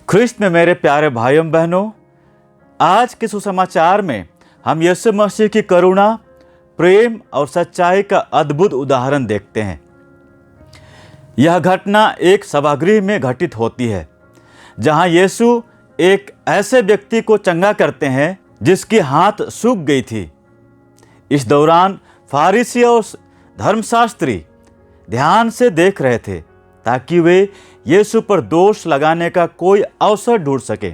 ख्रिस्त में मेरे प्यारे भाइयों बहनों, आज के सुसमाचार में हम यीशु मसीह की करुणा, प्रेम और सच्चाई का अद्भुत उदाहरण देखते हैं। यह घटना एक सभागृह में घटित होती है, जहां यीशु एक ऐसे व्यक्ति को चंगा करते हैं जिसकी हाथ सूख गई थी। इस दौरान फारिसी और धर्मशास्त्री ध्यान से देख रहे थे ताकि वे यीशु पर दोष लगाने का कोई अवसर ढूंढ सके।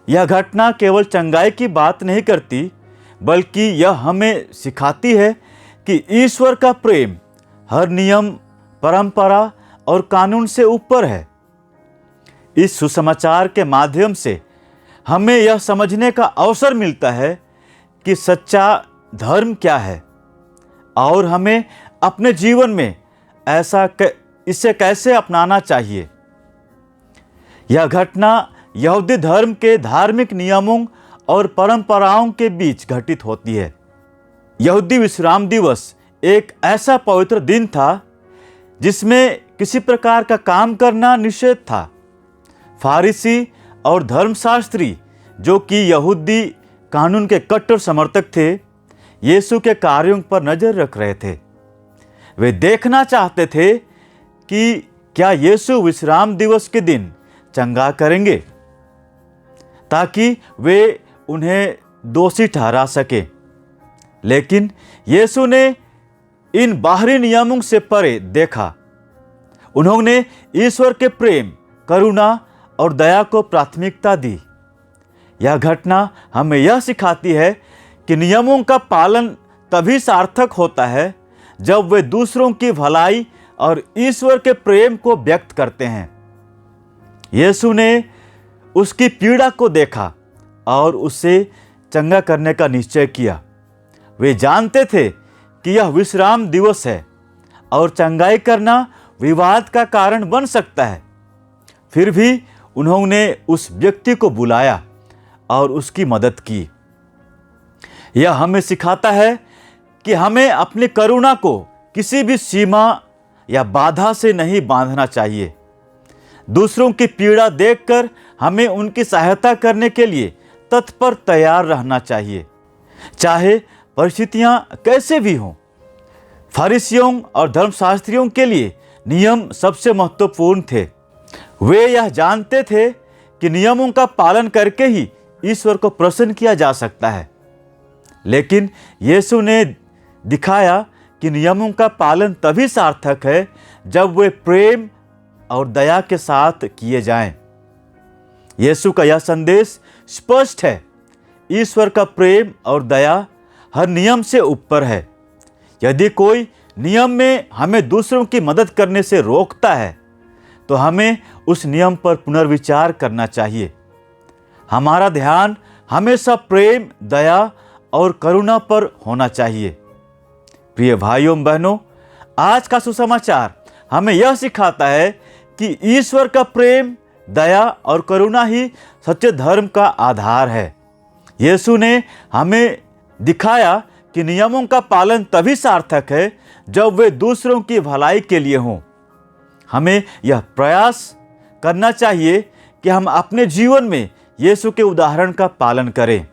यह घटना केवल चंगाई की बात नहीं करती, बल्कि यह हमें सिखाती है कि ईश्वर का प्रेम हर नियम, परंपरा और कानून से ऊपर है। इस सुसमाचार के माध्यम से हमें यह समझने का अवसर मिलता है कि सच्चा धर्म क्या है और हमें अपने जीवन में इसे कैसे अपनाना चाहिए। यह घटना यहूदी धर्म के धार्मिक नियमों और परंपराओं के बीच घटित होती है। यहूदी विश्राम दिवस एक ऐसा पवित्र दिन था जिसमें किसी प्रकार का काम करना निषेध था। फारिसी और धर्मशास्त्री, जो कि यहूदी कानून के कट्टर समर्थक थे, यीशु के कार्यों पर नजर रख रहे थे। वे देखना चाहते थे कि क्या यीशु विश्राम दिवस के दिन चंगा करेंगे, ताकि वे उन्हें दोषी ठहरा सके। लेकिन यीशु ने इन बाहरी नियमों से परे देखा। उन्होंने ईश्वर के प्रेम, करुणा और दया को प्राथमिकता दी। यह घटना हमें यह सिखाती है कि नियमों का पालन तभी सार्थक होता है जब वे दूसरों की भलाई और ईश्वर के प्रेम को व्यक्त करते हैं। यीशु ने उसकी पीड़ा को देखा और उसे चंगा करने का निश्चय किया। वे जानते थे कि यह विश्राम दिवस है और चंगाई करना विवाद का कारण बन सकता है। फिर भी उन्होंने उस व्यक्ति को बुलाया और उसकी मदद की। यह हमें सिखाता है कि हमें अपनी करुणा को किसी भी सीमा या बाधा से नहीं बांधना चाहिए। दूसरों की पीड़ा देखकर हमें उनकी सहायता करने के लिए तत्पर तैयार रहना चाहिए, चाहे परिस्थितियां कैसे भी हों। फरीसियों और धर्मशास्त्रियों के लिए नियम सबसे महत्वपूर्ण थे। वे यह जानते थे कि नियमों का पालन करके ही ईश्वर को प्रसन्न किया जा सकता है। लेकिन यीशु ने दिखाया कि नियमों का पालन तभी सार्थक है जब वे प्रेम और दया के साथ किए जाएं। यीशु का यह संदेश स्पष्ट है। ईश्वर का प्रेम और दया हर नियम से ऊपर है। यदि कोई नियम में हमें दूसरों की मदद करने से रोकता है, तो हमें उस नियम पर पुनर्विचार करना चाहिए। हमारा ध्यान हमेशा प्रेम, दया और करुणा पर होना चाहिए। प्रिय भाइयों बहनों, आज का सुसमाचार हमें यह सिखाता है कि ईश्वर का प्रेम, दया और करुणा ही सच्चे धर्म का आधार है। यीशु ने हमें दिखाया कि नियमों का पालन तभी सार्थक है जब वे दूसरों की भलाई के लिए हों। हमें यह प्रयास करना चाहिए कि हम अपने जीवन में यीशु के उदाहरण का पालन करें।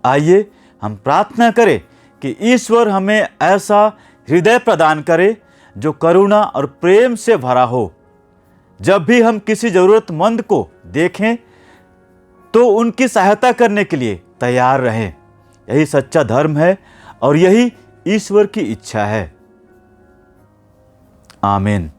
आइए हम प्रार्थना करें कि ईश्वर हमें ऐसा हृदय प्रदान करे जो करुणा और प्रेम से भरा हो। जब भी हम किसी जरूरतमंद को देखें तो उनकी सहायता करने के लिए तैयार रहें। यही सच्चा धर्म है और यही ईश्वर की इच्छा है। आमीन।